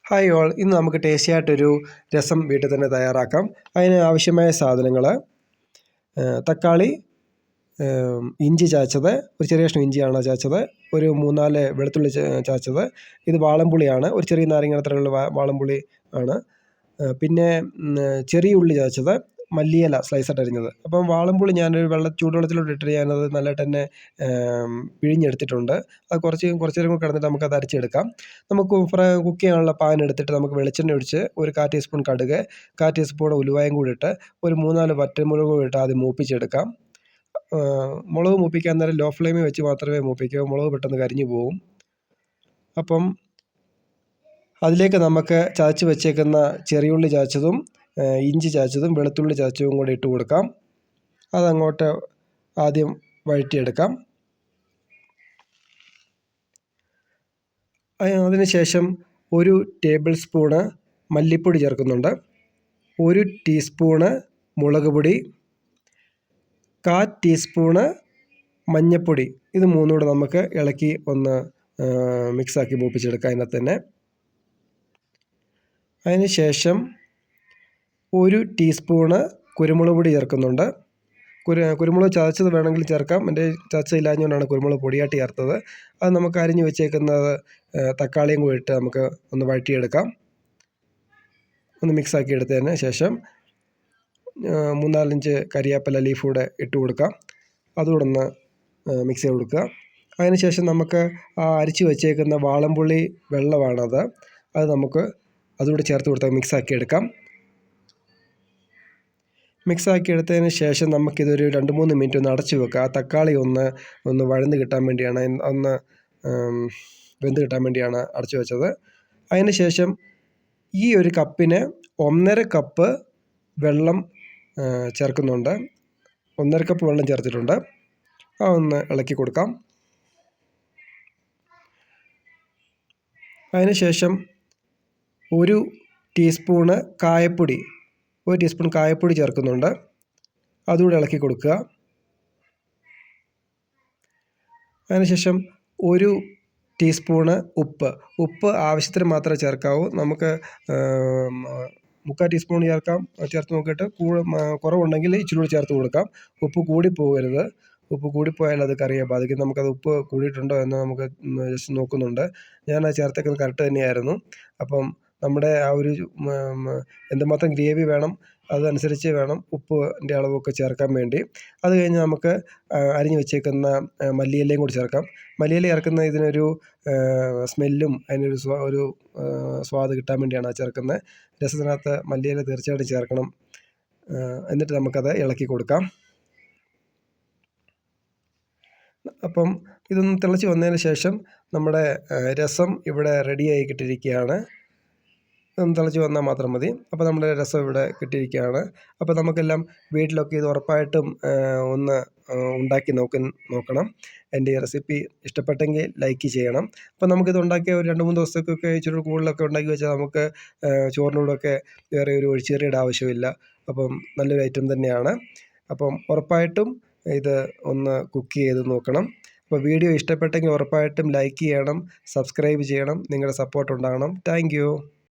Hi all, ഇന്ന് നമുക്ക് tasty ആയിട്ടൊരു രസം വീട്ടിൽ തന്നെ തയ്യാറാക്കാം. അതിന് ആവശ്യമായ സാധനങ്ങൾ: തക്കാളി, ഇഞ്ചി ചതച്ചത്, ഒരു ചെറിയ കഷ്ണം ഇഞ്ചിയാണ് ചതച്ചത്, ഒരു 3-4 വെളുത്തുള്ളി ചതച്ചത്, ഇത് വാളംപുളിയാണ്, ഒരു ചെറിയ നാരങ്ങ അത്രയുള്ള വാളംപുളി ആണ്, പിന്നെ ചെറിയ ഉള്ളി ചതച്ചത്, മല്ലിയില സ്ലൈസായിട്ട് അരിഞ്ഞത്. അപ്പം വാളംപുളി ഞാനൊരു ചൂടുവെള്ളത്തിലോട്ട് ഇട്ടിട്ട് ഞാനത് നല്ലതായിട്ട് തന്നെ പിഴിഞ്ഞെടുത്തിട്ടുണ്ട്. അത് കുറച്ച് നേരം കൂടി കിടന്നിട്ട് നമുക്കത് അരച്ചെടുക്കാം. നമുക്ക് കുക്ക് ചെയ്യാനുള്ള പാൻ എടുത്തിട്ട് നമുക്ക് വെളിച്ചെണ്ണ ഒഴിച്ച് ഒരു 1/4 ടീസ്പൂൺ കടുക്, 1/4 ടീസ്പൂൺ ഉലുവായും കൂടി ഇട്ട് ഒരു 3-4 വറ്റൽമുളക് കൂടി ഇട്ട് ആദ്യം മൂപ്പിച്ചെടുക്കാം. മുളക് മൂപ്പിക്കാൻ നേരം ലോ ഫ്ലെയിമിൽ വെച്ച് മാത്രമേ മൂപ്പിക്കാവൂ, മുളക് പെട്ടെന്ന് കരിഞ്ഞു പോകും. അപ്പം അതിലേക്ക് നമുക്ക് ചതച്ച് വെച്ചേക്കുന്ന ചെറിയുള്ളി ചതച്ചതും ഇഞ്ചി ചതച്ചതും വെളുത്തുള്ളി ചതച്ചതും കൂടി ഇട്ട് കൊടുക്കാം. അതങ്ങോട്ട് ആദ്യം വഴറ്റിയെടുക്കാം. അതിനുശേഷം 1 ടേബിൾ സ്പൂണ് മല്ലിപ്പൊടി ചേർക്കുന്നുണ്ട്, 1 ടീസ്പൂണ് മുളക് പൊടി, 1/4 ടീസ്പൂണ് മഞ്ഞൾപ്പൊടി. ഇത് മൂന്നും കൂടെ നമുക്ക് ഇളക്കി ഒന്ന് മിക്സാക്കി മൂപ്പിച്ചെടുക്കാം അതിനകത്ത് തന്നെ. അതിനുശേഷം 1 ടീസ്പൂണ് കുരുമുളക് പൊടി ചേർക്കുന്നുണ്ട്. കുരുമുളക് ചതച്ചത് വേണമെങ്കിൽ ചേർക്കാം, എൻ്റെ ചതച്ചതില്ലാഞ്ഞുകൊണ്ടാണ് കുരുമുളക് പൊടിയായിട്ട് ചേർത്തത്. അത് നമുക്ക് അരിഞ്ഞ് വെച്ചേക്കുന്നത് തക്കാളിയും കൂടി ഇട്ട് നമുക്ക് ഒന്ന് വഴറ്റിയെടുക്കാം. ഒന്ന് മിക്സാക്കി എടുത്തതിന് ശേഷം 3-4 കരിയാപ്പില ലീഫ് കൂടെ ഇട്ട് കൊടുക്കാം. അതുകൂടെ ഒന്ന് മിക്സ് ചെയ്ത് കൊടുക്കുക. അതിനുശേഷം നമുക്ക് അരിച്ച് വെച്ചേക്കുന്ന വാളംപുളി വെള്ളമാണത്, അത് നമുക്ക് അതുകൂടി ചേർത്ത് കൊടുത്താൽ മിക്സാക്കി എടുക്കാം. മിക്സാക്കി എടുത്തതിന് ശേഷം നമുക്കിതൊരു 2-3 മിനിറ്റ് ഒന്ന് അടച്ച് വെക്കുക. ആ തക്കാളി ഒന്ന് വഴന്ന് കിട്ടാൻ വേണ്ടിയാണ്, ഒന്ന് വെന്ത് കിട്ടാൻ വേണ്ടിയാണ് അടച്ചു വെച്ചത്. അതിന് ശേഷം ഈ ഒരു കപ്പിന് 1.5 കപ്പ് വെള്ളം ചേർക്കുന്നുണ്ട്. 1.5 കപ്പ് വെള്ളം ചേർത്തിട്ടുണ്ട്. അതൊന്ന് ഇളക്കി കൊടുക്കാം. അതിനുശേഷം 1 ടീസ്പൂണ് കായപ്പൊടി, 1 ടീസ്പൂൺ കായപ്പൊടി ചേർക്കുന്നുണ്ട്. അതുകൂടെ ഇളക്കി കൊടുക്കുക. അതിനുശേഷം 1 ടീസ്പൂണ് ഉപ്പ് ആവശ്യത്തിന് മാത്രമേ ചേർക്കാവൂ. നമുക്ക് 3/4 ടീസ്പൂൺ ചേർത്ത് നോക്കിയിട്ട് കുറവുണ്ടെങ്കിൽ ഇച്ചിരി കൂടി ചേർത്ത് കൊടുക്കാം. ഉപ്പ് കൂടിപ്പോകരുത്, ഉപ്പ് കൂടിപ്പോയാൽ അത് കറിയെ ബാധിക്കും. നമുക്കത് ഉപ്പ് കൂടിയിട്ടുണ്ടോ എന്ന് നമുക്ക് ജസ്റ്റ് നോക്കുന്നുണ്ട്. ഞാനത് ചേർത്തേക്കുന്നത് കറക്റ്റ് തന്നെയായിരുന്നു. അപ്പം നമ്മുടെ ആ ഒരു എന്തുമാത്രം ഗ്രേവി വേണം അതനുസരിച്ച് വേണം ഉപ്പിൻ്റെ അളവൊക്കെ ചേർക്കാൻ വേണ്ടി. അത് കഴിഞ്ഞ് നമുക്ക് അരിഞ്ഞ് വെച്ചേക്കുന്ന മല്ലിയിലയും കൂടി ചേർക്കാം. മല്ലിയില ചേർക്കുന്ന ഇതിനൊരു സ്മെല്ലും അതിനൊരു സ്വാദ് കിട്ടാൻ വേണ്ടിയാണ് അത് ചേർക്കുന്നത്. രസത്തിനകത്ത് മല്ലിയില തീർച്ചയായിട്ടും ചേർക്കണം. എന്നിട്ട് നമുക്കത് ഇളക്കി കൊടുക്കാം. അപ്പം ഇതൊന്ന് തിളച്ച് വന്നതിന് ശേഷം നമ്മുടെ രസം ഇവിടെ റെഡിയായി കിട്ടിയിരിക്കുകയാണ്. ഒന്ന് തിളച്ച് വന്നാൽ മാത്രം മതി. അപ്പോൾ നമ്മുടെ രസം ഇവിടെ കിട്ടിയിരിക്കുകയാണ്. അപ്പോൾ നമുക്കെല്ലാം വീട്ടിലൊക്കെ ഇത് ഉറപ്പായിട്ടും ഒന്ന് ഉണ്ടാക്കി നോക്കണം. എൻ്റെ ഈ റെസിപ്പി ഇഷ്ടപ്പെട്ടെങ്കിൽ ലൈക്ക് ചെയ്യണം. അപ്പോൾ നമുക്കിത് ഉണ്ടാക്കിയ ഒരു 2-3 ദിവസത്തേക്കൊക്കെ ഇച്ചിരി കൂടുതലൊക്കെ ഉണ്ടാക്കി വെച്ചാൽ നമുക്ക് ചോറിനോടൊക്കെ വേറെ ഒരു ഒഴിച്ചുകറിയുടെ ആവശ്യമില്ല. അപ്പം നല്ലൊരു ഐറ്റം തന്നെയാണ്. അപ്പം ഉറപ്പായിട്ടും ഇത് ഒന്ന് കുക്ക് ചെയ്ത് നോക്കണം. അപ്പോൾ വീഡിയോ ഇഷ്ടപ്പെട്ടെങ്കിൽ ഉറപ്പായിട്ടും ലൈക്ക് ചെയ്യണം, സബ്സ്ക്രൈബ് ചെയ്യണം. നിങ്ങളുടെ സപ്പോർട്ട് ഉണ്ടാകണം. Thank you.